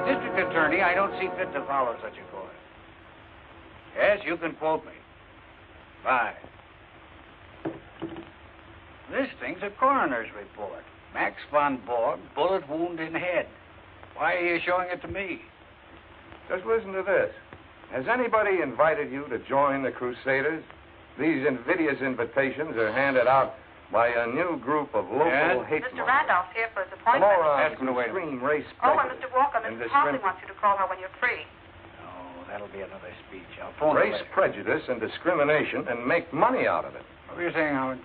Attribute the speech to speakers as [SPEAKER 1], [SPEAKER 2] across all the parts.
[SPEAKER 1] district attorney, I don't see fit to follow such a course. Yes, you can quote me. Bye. This thing's a coroner's report. Max von Borg, bullet wound in head. Why are you showing it to me?
[SPEAKER 2] Just listen to this. Has anybody invited you to join the Crusaders? These invidious invitations are handed out by a new group of local hate
[SPEAKER 3] Mr. Randolph's here for his appointment.
[SPEAKER 2] Morons who scream race
[SPEAKER 3] Oh, and
[SPEAKER 2] prejudice.
[SPEAKER 3] Mr. Walker, Mrs. Hartley wants you to call her when you're free.
[SPEAKER 1] Oh, that'll be another speech. I'll phone her
[SPEAKER 2] Race
[SPEAKER 1] later.
[SPEAKER 2] prejudice and discrimination and make money out of it.
[SPEAKER 1] What were you saying, Howard?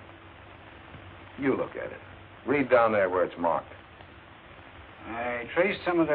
[SPEAKER 2] You look at it. Read down there where it's marked.
[SPEAKER 1] I traced some of their